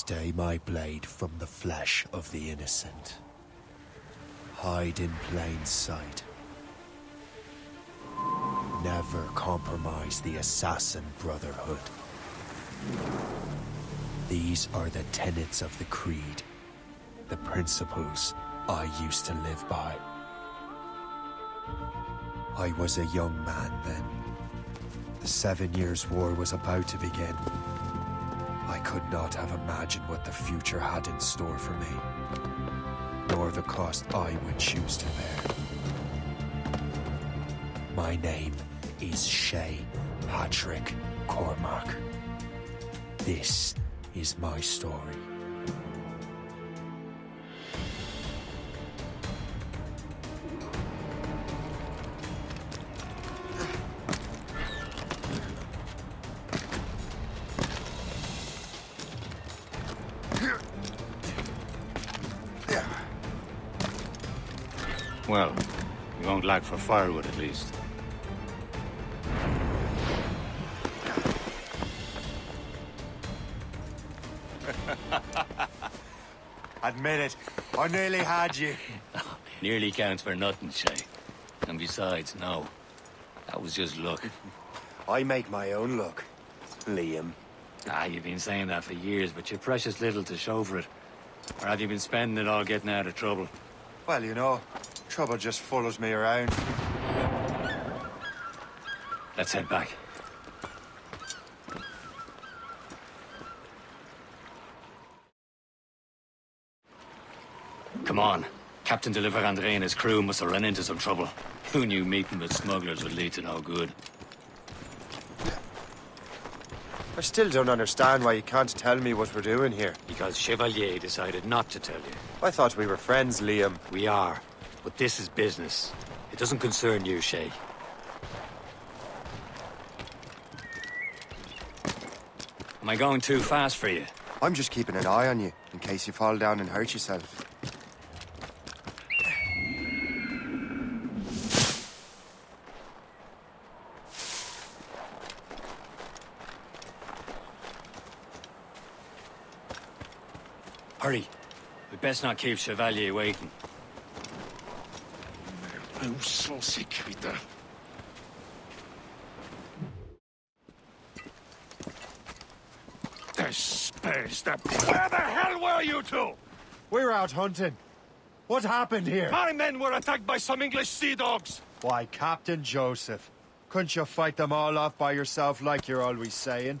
Stay my blade from the flesh of the innocent. Hide in plain sight. Never compromise the Assassin Brotherhood. These are the tenets of the Creed, the principles I used to live by. I was a young man then. The 7 Years' War was about to begin. I could not have imagined what the future had in store for me, nor the cost I would choose to bear. My name is Shay Patrick Cormac. This is my story. Well, you won't lack for firewood at least. Admit it, I nearly had you. Nearly counts for nothing, Shay. And besides, no. That was just luck. I make my own luck, Liam. You've been saying that for years, but you've precious little to show for it. Or have you been spending it all getting out of trouble? Well, you know, trouble just follows me around. Let's head back. Come on. Captain de Andre and his crew must have run into some trouble. Who knew meeting with smugglers would lead to no good? I still don't understand why you can't tell me what we're doing here. Because Chevalier decided not to tell you. I thought we were friends, Liam. We are. But this is business. It doesn't concern you, Shay. Am I going too fast for you? I'm just keeping an eye on you, in case you fall down and hurt yourself. Hurry. We best not keep Chevalier waiting. Où sont ces crétins? Where the hell were you two? We're out hunting. What happened here? My men were attacked by some English sea dogs. Why, Captain Joseph. Couldn't you fight them all off by yourself like you're always saying?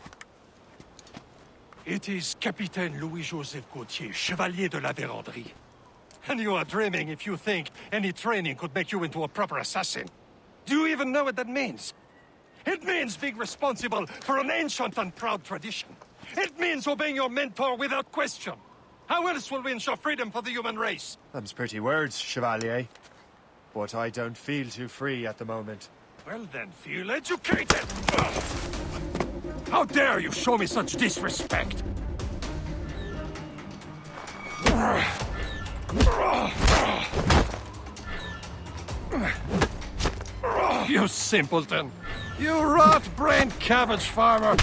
It is Capitaine Louis-Joseph Gauthier, Chevalier de la Vérendrye. And you are dreaming if you think any training could make you into a proper assassin. Do you even know what that means? It means being responsible for an ancient and proud tradition. It means obeying your mentor without question. How else will we ensure freedom for the human race? Them's pretty words, Chevalier. But I don't feel too free at the moment. Well then, feel educated! How dare you show me such disrespect? You simpleton! You rot-brained cabbage farmer!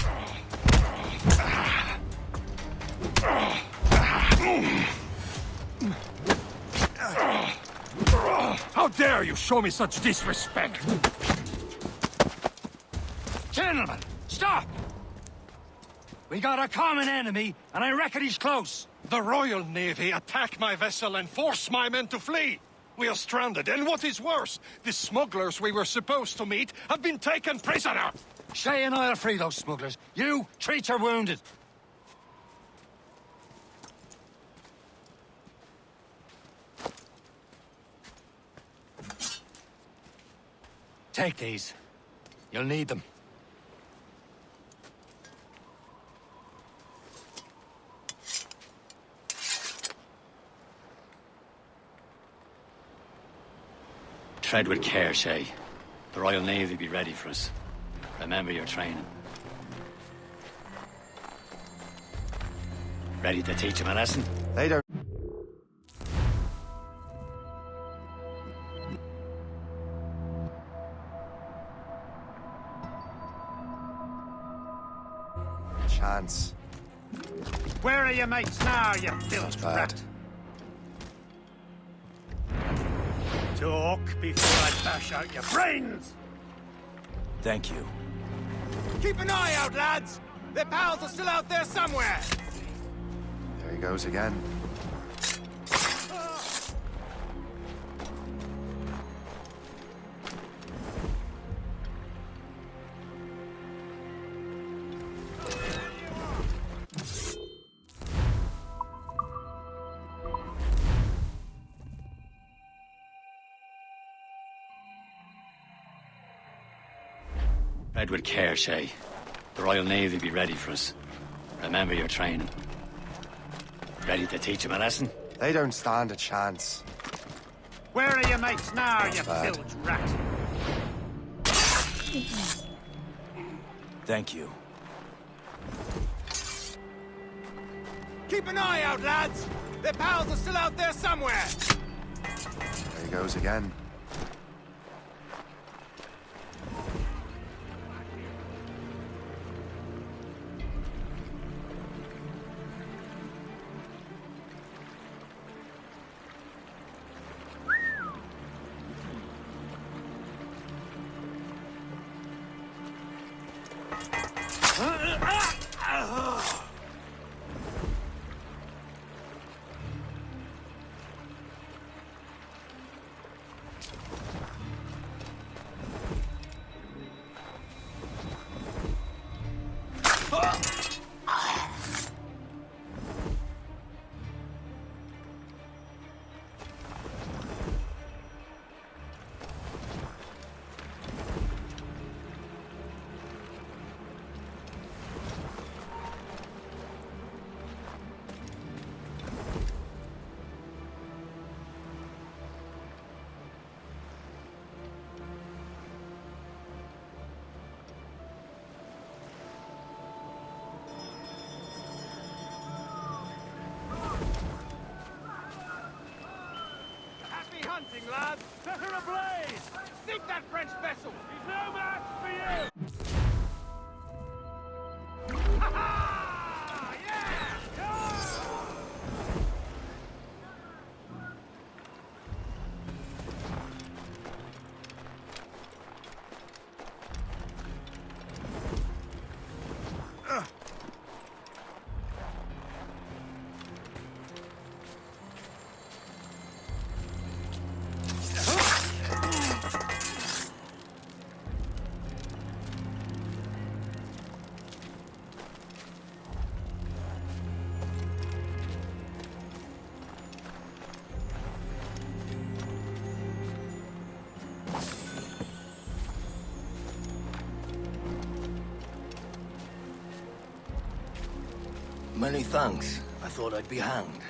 How dare you show me such disrespect? Gentlemen, stop! We got a common enemy, and I reckon he's close. The Royal Navy attacked my vessel and forced my men to flee. We are stranded, and what is worse, the smugglers we were supposed to meet have been taken prisoner. Shay and I'll free those smugglers. You, treat your wounded. Take these. You'll need them. Tread with care, Shay. The Royal Navy will be ready for us. Remember your training. Ready to teach him a lesson? They don't... chance. Where are your mates now, you filth rat? Talk before I bash out your brains! Thank you. Keep an eye out, lads! Their pals are still out there somewhere! There he goes again. Tread with care, Shay. The Royal Navy be ready for us. Remember your training. Ready to teach him a lesson? They don't stand a chance. Where are your mates now, you bad. filth rat? Thank you. Keep an eye out, lads! Their pals are still out there somewhere! There he goes again. Happy hunting, lads! Set her ablaze! Sink that French vessel! He's no match for you! Ha ha! Yeah! Many thanks. I thought I'd be hanged.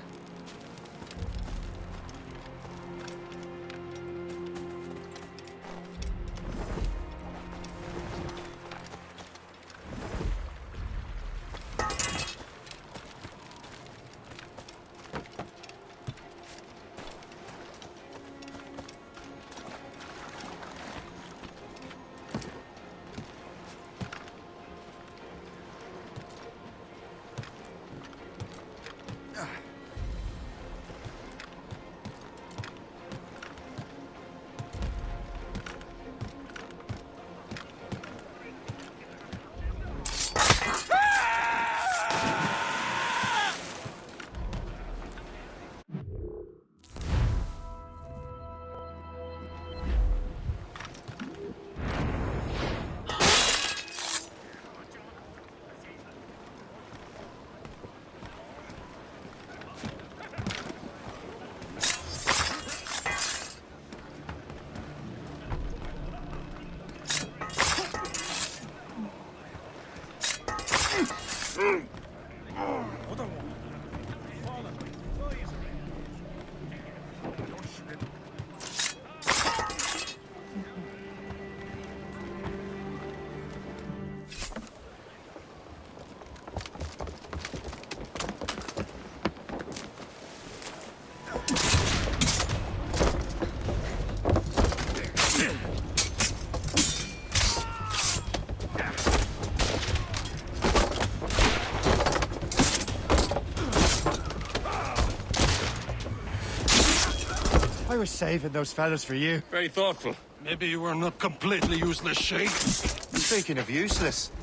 I was saving those fellas for you. Very thoughtful. Maybe you were not completely useless, Shay. Speaking of useless,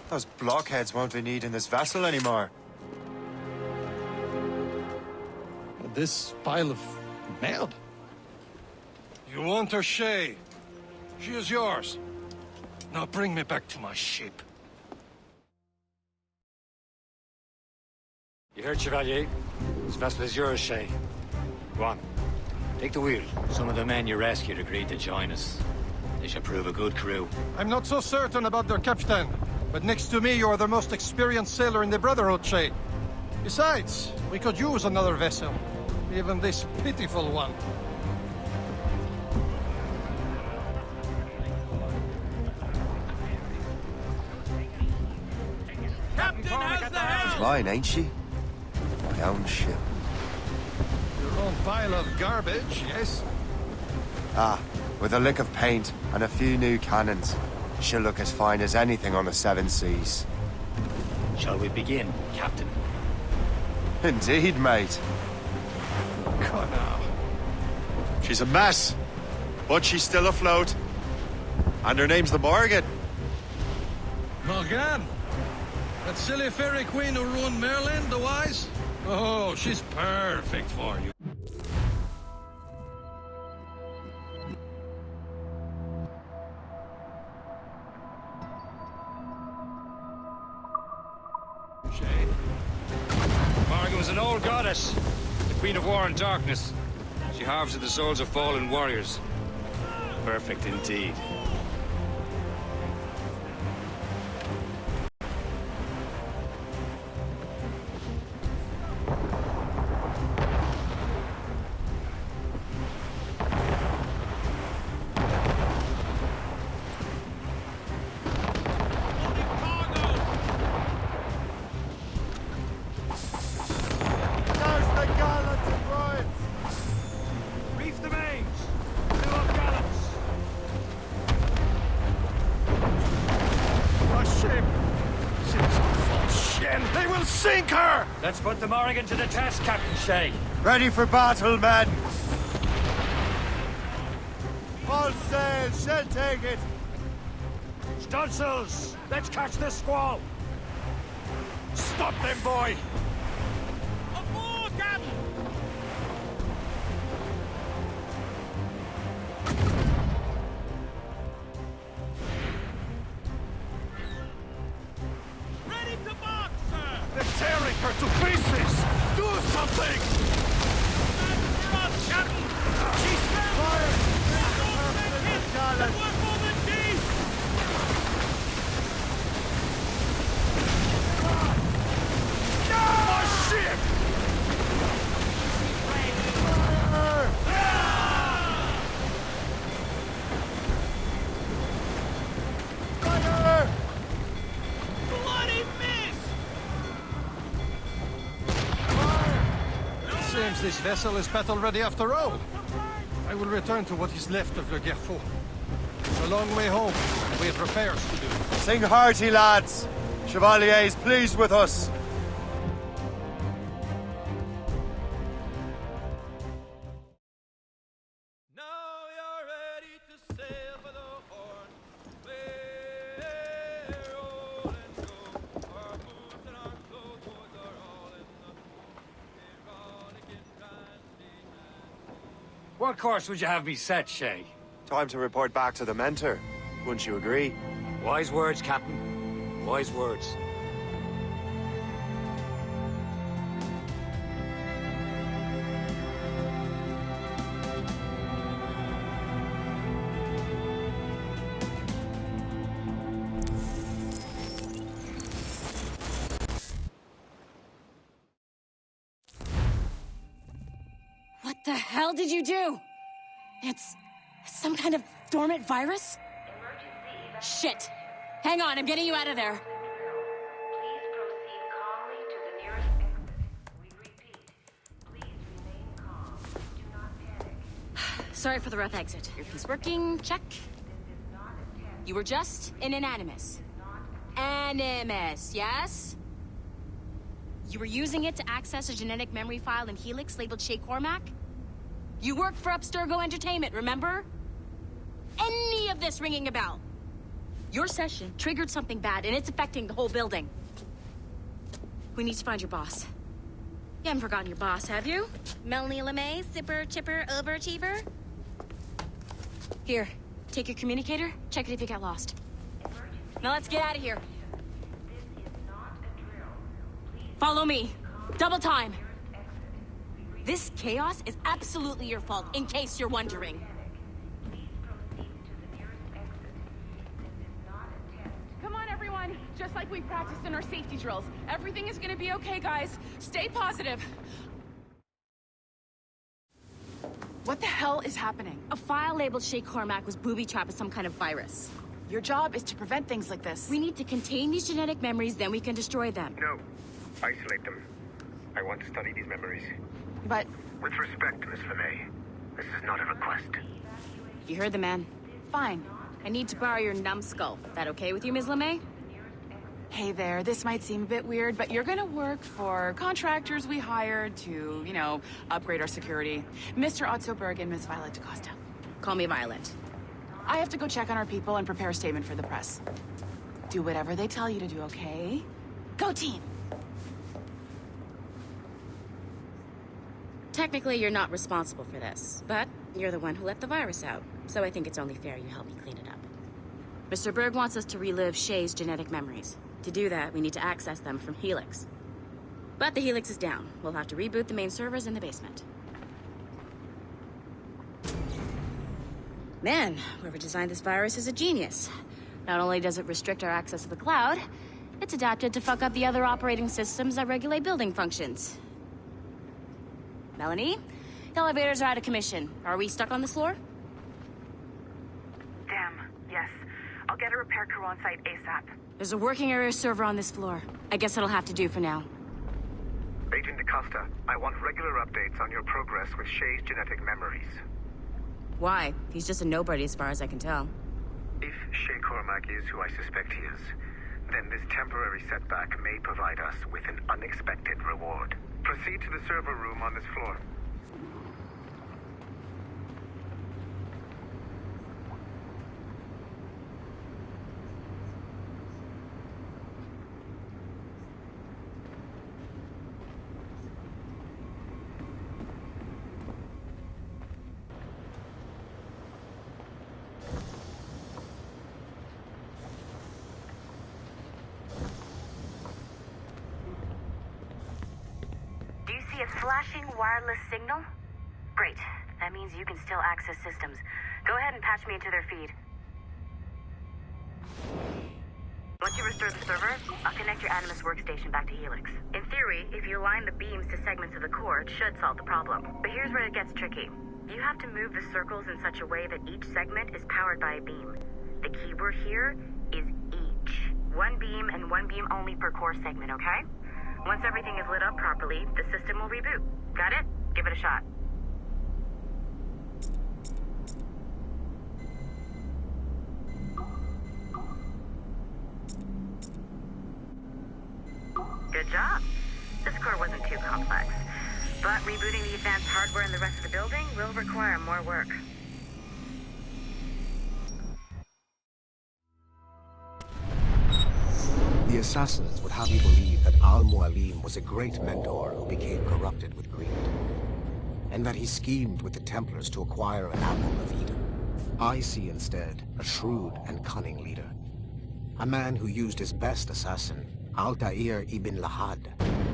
those blockheads won't be needing this vessel anymore. This pile of mud? You want her, Shay? She is yours. Now bring me back to my ship. You heard, Chevalier? This vessel is yours, Shay. Go on. Take the wheel. Some of the men you rescued agreed to join us. They should prove a good crew. I'm not so certain about their captain, but next to me, you're the most experienced sailor in the Brotherhood, Shay. Besides, we could use another vessel. Even this pitiful one. Captain, how's the helm? Mine, ain't she? My own ship. Your own pile of garbage, yes? Ah, with a lick of paint and a few new cannons. She'll look as fine as anything on the seven seas. Shall we begin, Captain? Indeed, mate. Come now. She's a mess, but she's still afloat. And her name's the Morgan. Morgan? That silly fairy queen who ruined Merlin, the wise? Oh, she's perfect for you. Shay. Morgan was an old goddess. The Queen of War and Darkness. She harvested the souls of fallen warriors. Perfect indeed. Reef the mains! Fill up gallants! My ship! She's a false shin! They will sink her! Let's put the Morrigan to the test, Captain Shay. Ready for battle, men! All sail, shall take it! Stunsails! Let's catch this squall! Stop them, boy! Aboard, Captain! Ready to box, sir! They're tearing her to pieces! Do something! That's for us, Captain! She's fired! We're for the deep! My ship! Bloody miss! It seems this vessel is battle-ready after all. I will return to what is left of Le Guerfort. It's a long way home, and we have repairs to do. Sing hearty, lads! Chevalier is pleased with us. Now you're ready to sail for the Horn. We're rolling go. Our boots and our clothes are all in the ironic and randy hand. What course would you have me set, Shay? Time to report back to the mentor. Wouldn't you agree? Wise words, Captain. Wise words. What the hell did you do? It's some kind of dormant virus? Shit! Hang on, I'm getting you out of there. Please proceed calmly to the nearest exit. We repeat, please remain calm. Do not panic. Sorry for the rough exit. Earpiece working, check. This is not a test. You were just in an animus. Animus, yes? You were using it to access a genetic memory file in Helix labeled Shay Cormac? You work for Abstergo Entertainment, remember? Any of this ringing a bell? Your session triggered something bad, and it's affecting the whole building. We need to find your boss. You haven't forgotten your boss, have you? Melanie LeMay, sipper, chipper, overachiever? Here, take your communicator, check it if you get lost. Now let's get out of here. This is not a drill. Please Follow me. Double time. This chaos is absolutely your fault, in case you're wondering. please proceed to the nearest exit. This is not a test. Come on, everyone. Just like we practiced in our safety drills. Everything is gonna be okay, guys. Stay positive. What the hell is happening? A file labeled Shay Cormac was booby-trapped with some kind of virus. Your job is to prevent things like this. We need to contain these genetic memories, then we can destroy them. No. Isolate them. I want to study these memories. But With respect, Miss LeMay, this is not a request. You heard the man. fine. I need to borrow your numbskull. That okay with you, Ms. LeMay? Hey there, this might seem a bit weird, but you're gonna work for contractors we hired to, upgrade our security. Mr. Otto Berg and Miss Violet DaCosta. Call me Violent. I have to go check on our people and prepare a statement for the press. Do whatever they tell you to do, okay? Go team! Technically, you're not responsible for this, but you're the one who let the virus out, so I think it's only fair you help me clean it up. Mr. Berg wants us to relive Shay's genetic memories. To do that, we need to access them from Helix. But the Helix is down. We'll have to reboot the main servers in the basement. Man, whoever designed this virus is a genius. Not only does it restrict our access to the cloud, it's adapted to fuck up the other operating systems that regulate building functions. Melanie, the elevators are out of commission. Are we stuck on this floor? Damn, yes. I'll get a repair crew on site ASAP. There's a working area server on this floor. I guess that'll have to do for now. Agent DaCosta, I want regular updates on your progress with Shay's genetic memories. Why? He's just a nobody as far as I can tell. If Shay Cormac is who I suspect he is, then this temporary setback may provide us with an unexpected reward. Proceed to the server room on this floor. Do you see a flashing wireless signal? Great. That means you can still access systems. Go ahead and patch me into their feed. Once you restore the server, I'll connect your Animus workstation back to Helix. In theory, if you align the beams to segments of the core, it should solve the problem. But here's where it gets tricky. You have to move the circles in such a way that each segment is powered by a beam. The keyword here is each. One beam and one beam only per core segment, okay? Once everything is lit up properly, the system will reboot. Got it? Give it a shot. Good job. This core wasn't too complex. But rebooting the advanced hardware in the rest of the building will require more work. The assassins would have you believe that Al-Mualim was a great mentor who became corrupted with greed, and that he schemed with the Templars to acquire an apple of Eden. I see instead a shrewd and cunning leader, a man who used his best assassin, Altair ibn Lahad,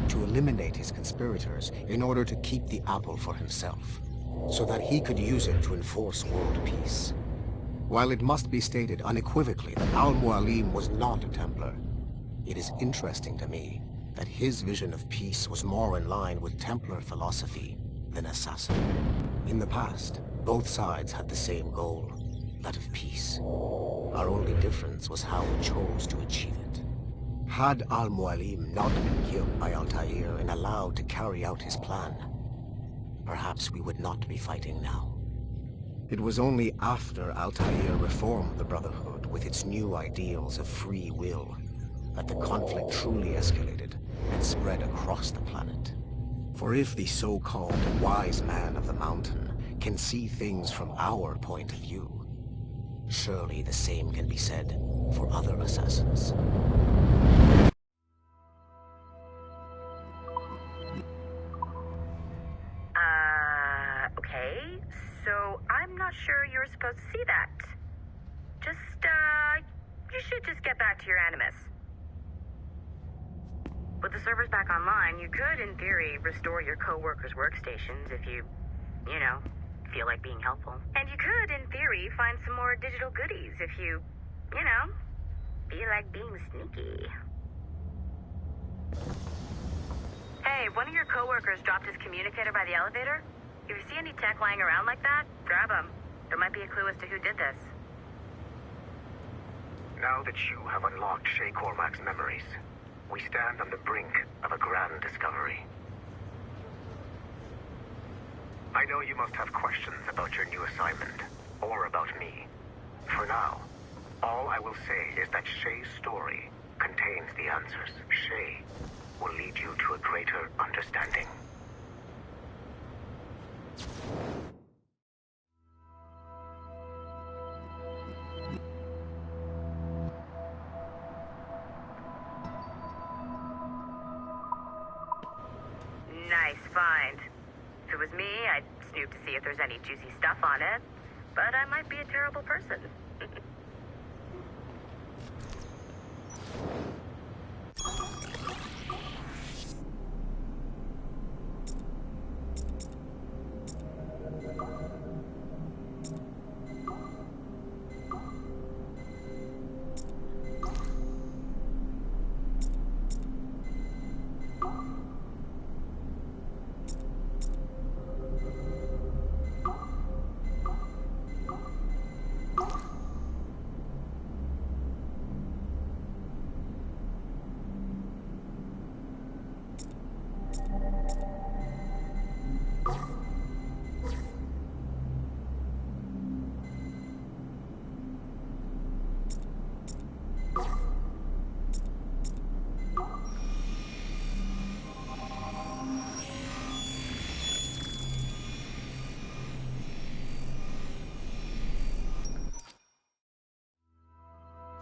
to eliminate his conspirators in order to keep the apple for himself, so that he could use it to enforce world peace. While it must be stated unequivocally that Al-Mualim was not a Templar, it is interesting to me that his vision of peace was more in line with Templar philosophy than assassin. In the past, both sides had the same goal, that of peace. Our only difference was how we chose to achieve it. Had Al-Mualim not been killed by Altair and allowed to carry out his plan, perhaps we would not be fighting now. It was only after Altair reformed the Brotherhood with its new ideals of free will that the conflict truly escalated and spread across the planet. For if the so-called wise man of the mountain can see things from our point of view. Surely the same can be said for other assassins. Okay. So I'm not sure you're supposed to see that. You should just get back to your Animus. With the servers back online, you could, in theory, restore your co-workers' workstations if you feel like being helpful. And you could, in theory, find some more digital goodies if you feel like being sneaky. Hey, one of your co-workers dropped his communicator by the elevator. If you see any tech lying around like that, grab them. There might be a clue as to who did this. Now that you have unlocked Shay Cormac's memories, we stand on the brink of a grand discovery. I know you must have questions about your new assignment, or about me. For now, all I will say is that Shay's story contains the answers. Shay will lead you to a greater understanding. Nice find. If it was me, I'd snoop to see if there's any juicy stuff on it. But I might be a terrible person.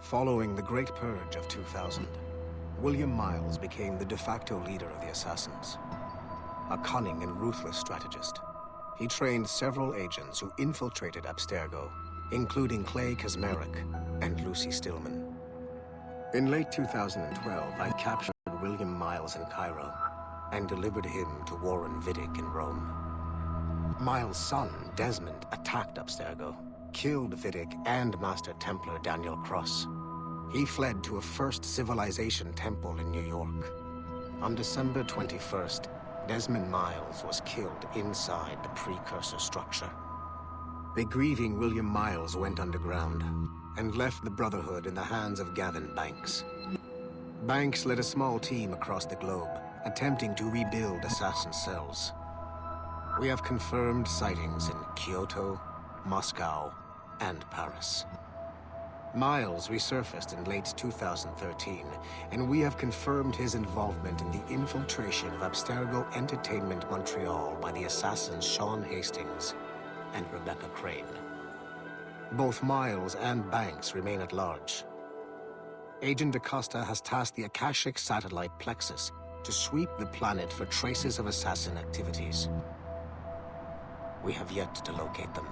Following the Great Purge of 2000, William Miles became the de facto leader of the Assassins. A cunning and ruthless strategist, he trained several agents who infiltrated Abstergo, including Clay Kazmarek and Lucy Stillman. In late 2012, I captured William Miles in Cairo and delivered him to Warren Vidic in Rome. Miles' son, Desmond, attacked Abstergo, killed Vidic and Master Templar Daniel Cross. He fled to a First Civilization temple in New York. On December 21st, Desmond Miles was killed inside the precursor structure. The grieving William Miles went underground and left the Brotherhood in the hands of Gavin Banks. Banks led a small team across the globe, attempting to rebuild assassin cells. We have confirmed sightings in Kyoto, Moscow, and Paris. Miles resurfaced in late 2013, and we have confirmed his involvement in the infiltration of Abstergo Entertainment Montreal by the assassins Sean Hastings and Rebecca Crane. Both Miles and Banks remain at large. Agent Acosta has tasked the Akashic satellite Plexus to sweep the planet for traces of assassin activities. We have yet to locate them.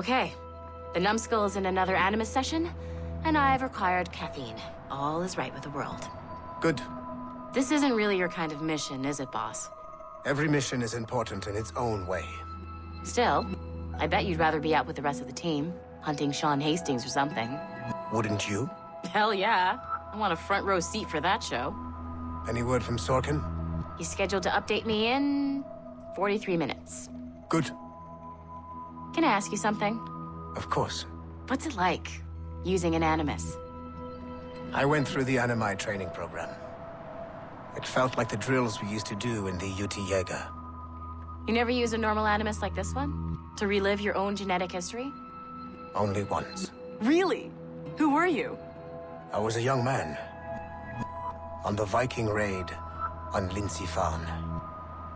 Okay. The numbskull is in another Animus session, and I've required caffeine. All is right with the world. Good. This isn't really your kind of mission, is it, boss? Every mission is important in its own way. Still, I bet you'd rather be out with the rest of the team, hunting Sean Hastings or something. Wouldn't you? Hell yeah. I want a front row seat for that show. Any word from Sorkin? He's scheduled to update me in 43 minutes. Good. Can I ask you something? Of course. What's it like, using an Animus? I went through the Animi training program. It felt like the drills we used to do in the UT Jaeger. You never use a normal Animus like this one? To relive your own genetic history? Only once. Really? Who were you? I was a young man. On the Viking raid on Lindsey Farn.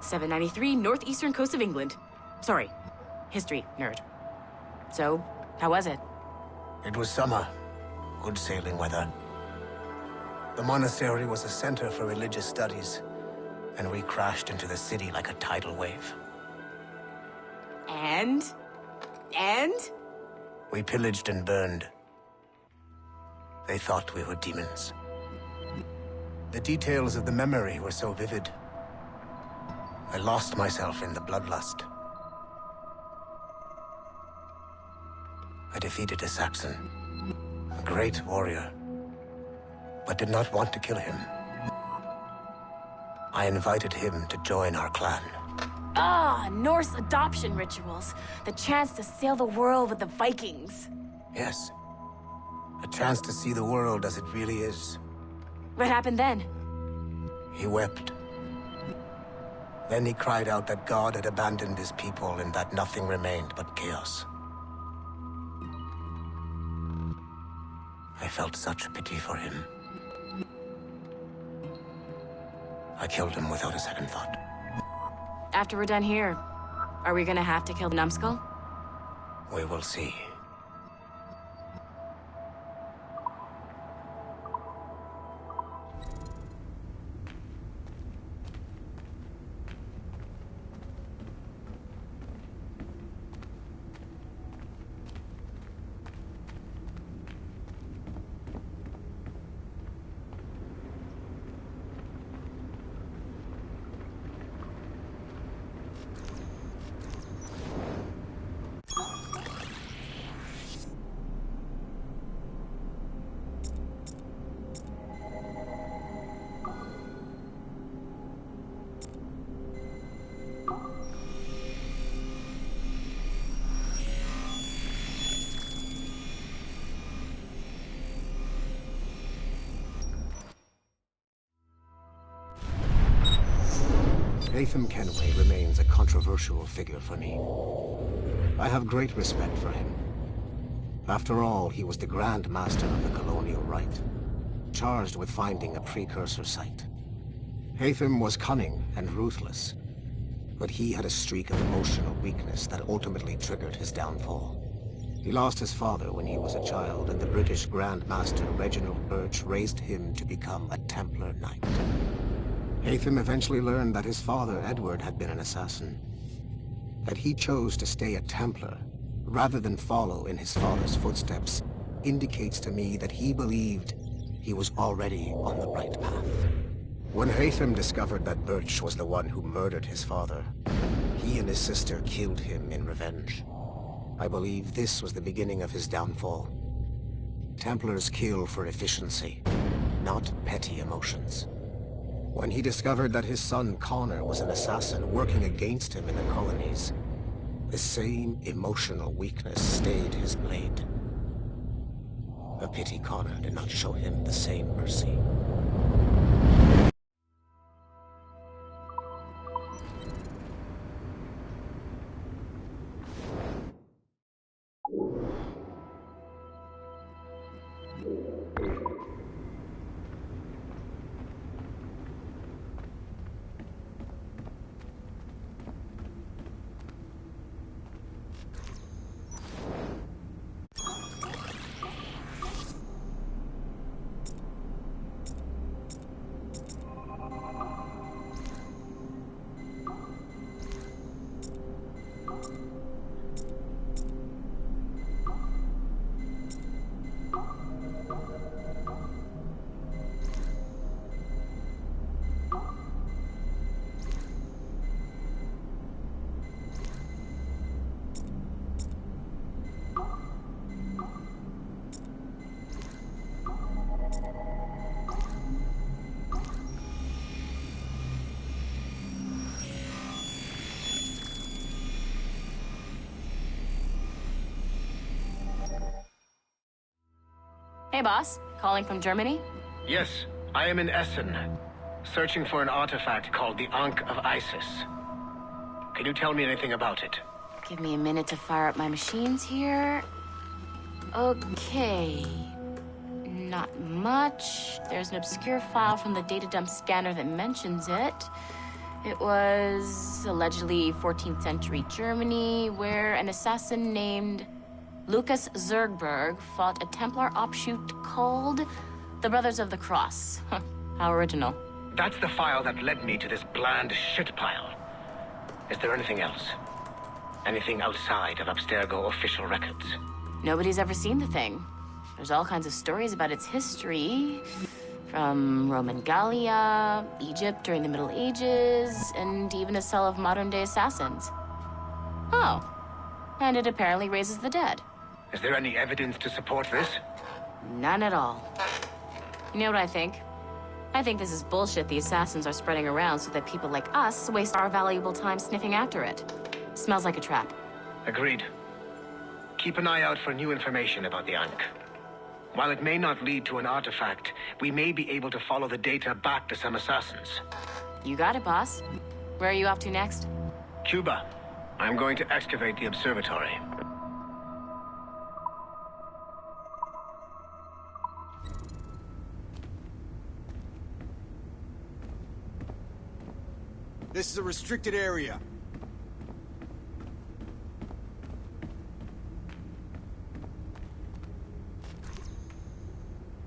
793, northeastern coast of England. Sorry, history nerd. So, how was it? It was summer. Good sailing weather. The monastery was a center for religious studies, and we crashed into the city like a tidal wave. And? We pillaged and burned. They thought we were demons. The details of the memory were so vivid. I lost myself in the bloodlust. I defeated a Saxon, a great warrior, but did not want to kill him. I invited him to join our clan. Ah, Norse adoption rituals. The chance to sail the world with the Vikings. Yes. A chance to see the world as it really is. What happened then? He wept. Then he cried out that God had abandoned his people and that nothing remained but chaos. I felt such pity for him. I killed him without a second thought. After we're done here, are we gonna have to kill the numbskull? We will see. Haytham Kenway remains a controversial figure for me. I have great respect for him. After all, he was the Grand Master of the Colonial Rite, charged with finding a precursor site. Haytham was cunning and ruthless, but he had a streak of emotional weakness that ultimately triggered his downfall. He lost his father when he was a child, and the British Grand Master Reginald Birch raised him to become a Templar Knight. Haytham eventually learned that his father, Edward, had been an assassin. That he chose to stay a Templar, rather than follow in his father's footsteps, indicates to me that he believed he was already on the right path. When Haytham discovered that Birch was the one who murdered his father, he and his sister killed him in revenge. I believe this was the beginning of his downfall. Templars kill for efficiency, not petty emotions. When he discovered that his son Connor was an assassin working against him in the colonies, the same emotional weakness stayed his blade. A pity Connor did not show him the same mercy. Hey, boss. Calling from Germany? Yes, I am in Essen, searching for an artifact called the Ankh of Isis. Can you tell me anything about it? Give me a minute to fire up my machines here. Okay. Not much. There's an obscure file from the data dump scanner that mentions it. It was allegedly 14th century Germany, where an assassin named Lucas Zergberg fought a Templar offshoot called the Brothers of the Cross. Huh, how original. That's the file that led me to this bland shit pile. Is there anything else? Anything outside of Abstergo official records? Nobody's ever seen the thing. There's all kinds of stories about its history. From Roman Gallia, Egypt during the Middle Ages, and even a cell of modern-day assassins. Oh. And it apparently raises the dead. Is there any evidence to support this? None at all. You know what I think? I think this is bullshit the assassins are spreading around so that people like us waste our valuable time sniffing after it. Smells like a trap. Agreed. Keep an eye out for new information about the Ankh. While it may not lead to an artifact, we may be able to follow the data back to some assassins. You got it, boss. Where are you off to next? Cuba. I'm going to excavate the observatory. This is a restricted area.